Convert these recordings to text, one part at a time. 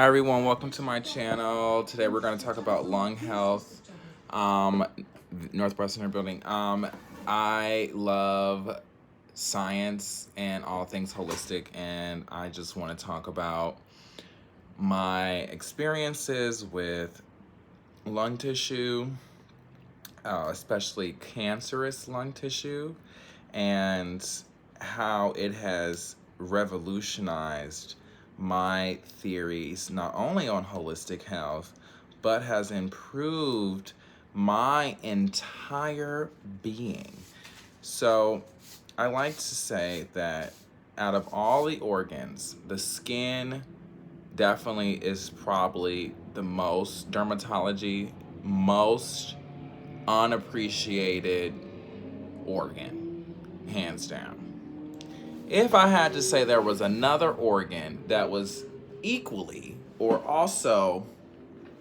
Hi everyone, welcome to my channel. Today we're going to talk about lung health, um, Northwestern Building. I love science and all things holistic, and I just want to talk about my experiences with lung tissue, especially cancerous lung tissue, and how it has revolutionized my theories not only on holistic health, but has improved my entire being. So I like to say that out of all the organs, the skin definitely is probably the most dermatology, most unappreciated organ, hands down. If I had to say there was another organ that was equally or also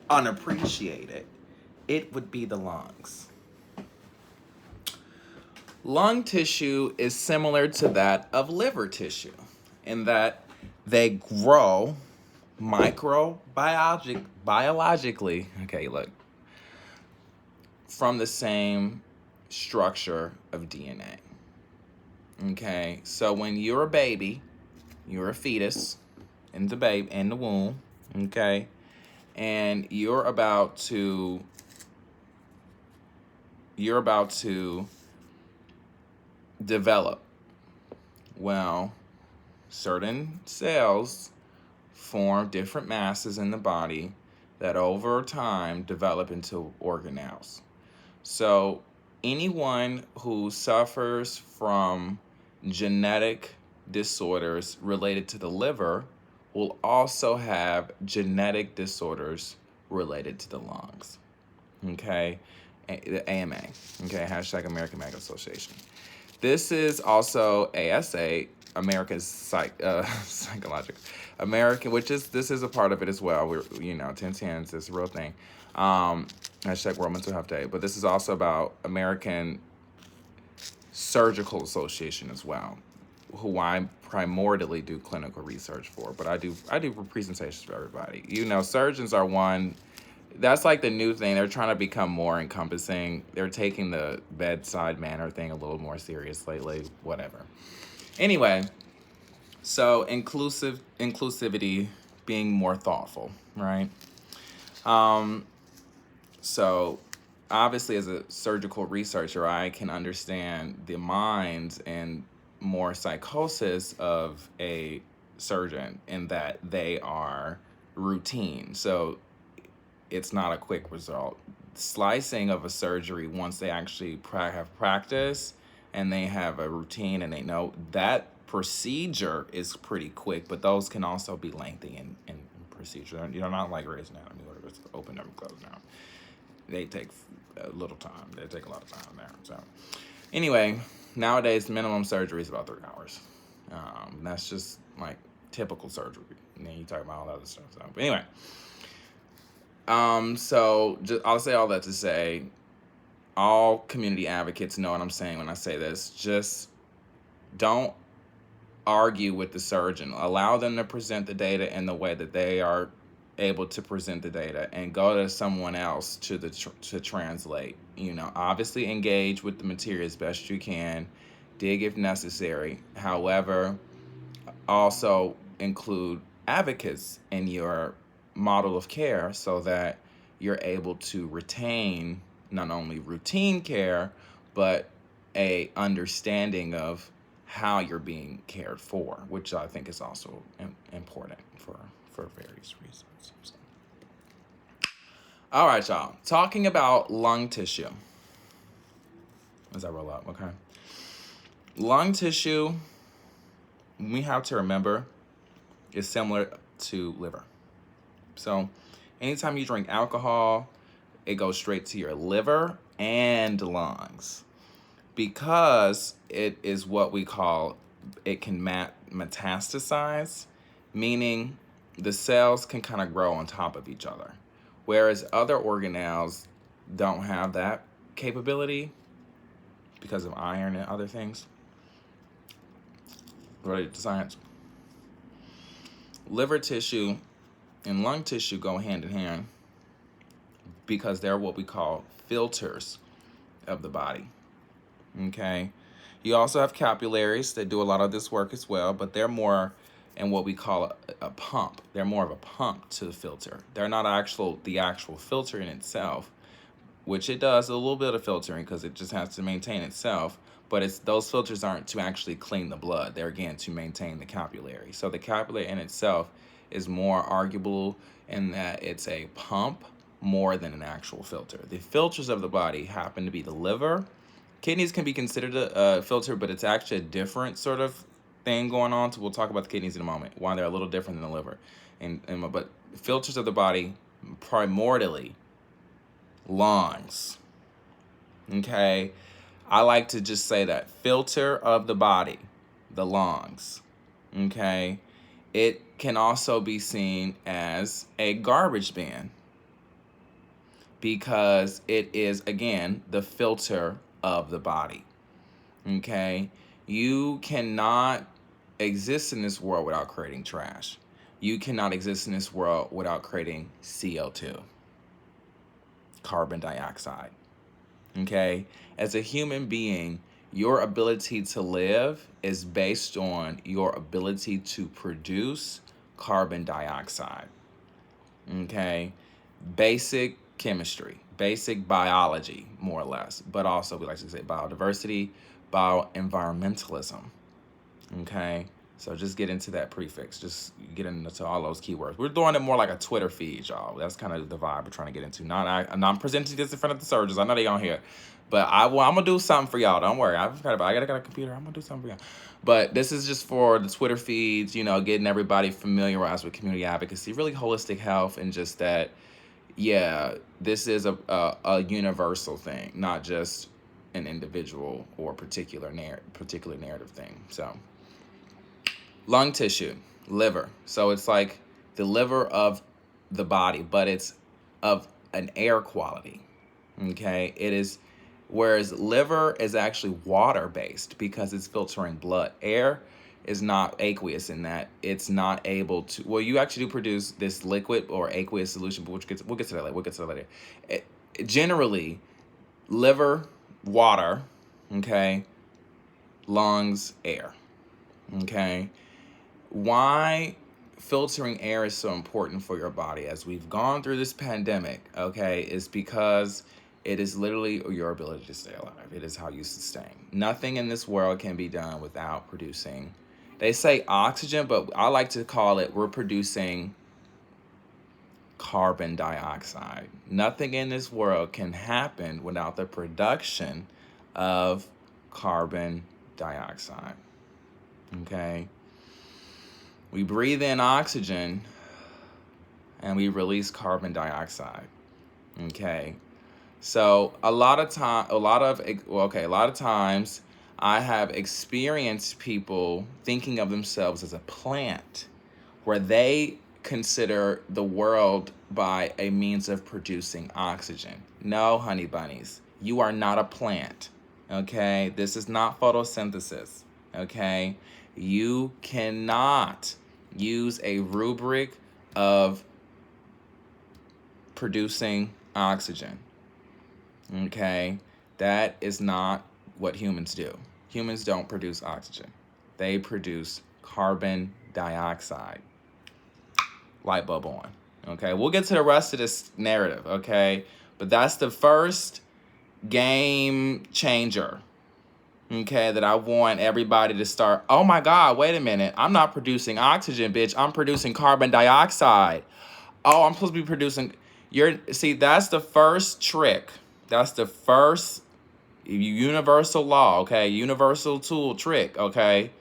unappreciated, it would be the lungs. Lung tissue is similar to that of liver tissue in that they grow biologically, okay, look, from the same structure of DNA. Okay, so when you're a baby, you're a fetus in the womb, okay, and you're about to develop. Well, certain cells form different masses in the body that over time develop into organelles. So anyone who suffers from genetic disorders related to the liver will also have genetic disorders related to the lungs. Okay, the AMA. Okay, hashtag American Medical Association. This is also ASA, America's psychological American, which is this is a part of it as well. We're 1010s is a real thing. Hashtag World Mental Health Day, but this is also about American Surgical Association as well, who I primordially do clinical research for, but I do presentations for everybody. Surgeons are one. That's like the new thing. They're trying to become more encompassing. They're taking the bedside manner thing a little more serious lately. Whatever. Anyway, so inclusivity, being more thoughtful, right? So obviously as a surgical researcher, I can understand the minds and more psychosis of a surgeon in that they are routine. So it's not a quick result. Slicing of a surgery, once they actually have practice and they have a routine and they know that procedure is pretty quick, but those can also be lengthy in procedure. Not like Grey's Anatomy where it's open and close now. They take a little time. They take a lot of time there. So anyway, nowadays minimum surgery is about 3 hours. That's just like typical surgery. And then you talk about all that other stuff. So, but anyway, I'll say all that to say, all community advocates know what I'm saying when I say this. Just don't argue with the surgeon. Allow them to present the data in the way that they are able to present the data, and go to someone else to translate. Obviously engage with the material as best you can, dig if necessary. However, also include advocates in your model of care so that you're able to retain not only routine care, but a understanding of how you're being cared for, which I think is also important for various reasons. So. All right, y'all. Talking about lung tissue. As I roll up, okay. Lung tissue, we have to remember, is similar to liver. So anytime you drink alcohol, it goes straight to your liver and lungs, because it is what we call, it can metastasize, meaning the cells can kind of grow on top of each other, whereas other organelles don't have that capability because of iron and other things related to science. Liver tissue and lung tissue go hand in hand because they're what we call filters of the body. Okay. You also have capillaries that do a lot of this work as well, but they're more in what we call a pump. They're more of a pump to the filter. They're not the actual filter in itself, which it does a little bit of filtering because it just has to maintain itself. But those filters aren't to actually clean the blood. They're again to maintain the capillary. So the capillary in itself is more arguable in that it's a pump more than an actual filter. The filters of the body happen to be the liver. Kidneys can be considered a filter, but it's actually a different sort of thing going on. So we'll talk about the kidneys in a moment, why they're a little different than the liver. But filters of the body, primordially, lungs. Okay, I like to just say that filter of the body, the lungs. Okay, it can also be seen as a garbage bin because it is, again, the filter of the body. Okay, you cannot exist in this world without creating trash. You cannot exist in this world without creating CO2, carbon dioxide. Okay, as a human being, your ability to live is based on your ability to produce carbon dioxide. Okay, basic chemistry, basic biology, more or less, but also we like to say biodiversity, bioenvironmentalism. Okay, so just get into that prefix, just get into all those keywords. We're doing it more like a Twitter feed, y'all. That's kind of the vibe we're trying to get into. I'm presenting this in front of the surgeons. I know they on here, but I'm gonna do something for y'all. Don't worry. I got a computer. I'm gonna do something for y'all. But this is just for the Twitter feeds, getting everybody familiarized with community advocacy, really holistic health, and just that, yeah, this is a universal thing, not just an individual or particular narrative thing. So, lung tissue, liver. So it's like the liver of the body, but it's of an air quality. Okay, it is. Whereas liver is actually water-based because it's filtering blood. Air is not aqueous in that it's not able to. Well, you actually do produce this liquid or aqueous solution, but we'll get to that later. Generally, liver, water, okay, lungs, air, okay. Why filtering air is so important for your body as we've gone through this pandemic, okay, is because it is literally your ability to stay alive. It is how you sustain. Nothing in this world can be done without producing. They say oxygen, but I like to call it we're producing carbon dioxide. Nothing in this world can happen without the production of carbon dioxide. Okay? We breathe in oxygen and we release carbon dioxide. Okay? So a lot of times I have experienced people thinking of themselves as a plant where they consider the world by a means of producing oxygen. No, honey bunnies, you are not a plant. Okay? This is not photosynthesis. Okay? You cannot use a rubric of producing oxygen. Okay, that is not what humans do. Humans don't produce oxygen. They produce carbon dioxide. Light bulb on. Okay, we'll get to the rest of this narrative, okay? But that's the first game changer, okay, that I want everybody to start. Oh my God, wait a minute. I'm not producing oxygen, bitch. I'm producing carbon dioxide. Oh, I'm supposed to be producing. See, that's the first trick. That's the first universal law, okay? Universal tool trick, okay?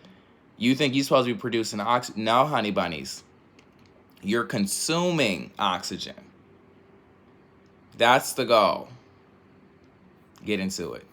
You think you're supposed to be producing oxygen. No, honey bunnies. You're consuming oxygen. That's the goal. Get into it.